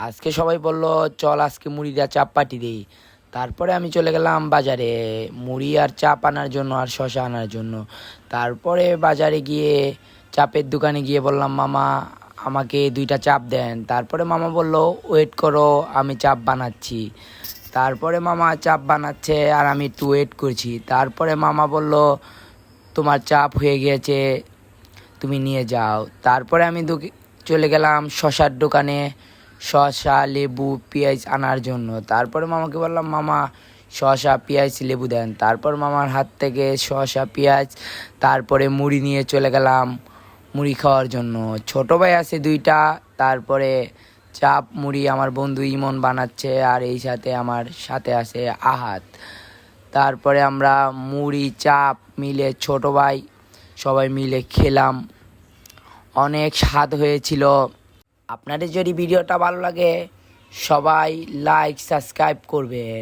আজকে সবাই বলল চল আজকে মুড়ি দিয়ে চাপ পাটি দিই। তারপরে আমি চলে গেলাম বাজারে মুড়ি আর চাপ আনার জন্য আর শসা আনার জন্য। তারপরে বাজারে গিয়ে চাপের দোকানে গিয়ে বললাম, মামা আমাকে 2টা চাপ দেন। তারপরে মামা বলল ওয়েট করো, আমি চাপ বানাচ্ছি। তারপরে মামা চাপ বানাচ্ছে আর আমি একটু ওয়েট করছি। তারপরে মামা বলল তোমার চাপ হয়ে গিয়েছে, তুমি নিয়ে যাও। তারপরে আমি চলে গেলাম শসার দোকানে শসা, লেবু, পেঁয়াজ আনার জন্য। তারপরে মামাকে বললাম, মামা শসা, পেঁয়াজ, লেবু দেন। তারপর মামার হাত থেকে শসা, পেঁয়াজ, তারপরে মুড়ি নিয়ে চলে গেলাম মুড়ি খাওয়ার জন্য। ছোট ভাই আছে 2টা। তারপরে চাপ মুড়ি আমার বন্ধু ইমন বানাচ্ছে, আর এই সাথে আমার সাথে আছে আহাত। তারপরে আমরা মুড়ি চাপ মিলে ছোট ভাই সবাই মিলে খেলাম, অনেক স্বাদ হয়েছিল। আপনাদের যদি ভিডিওটা ভালো লাগে সবাই লাইক সাবস্ক্রাইব করবেন।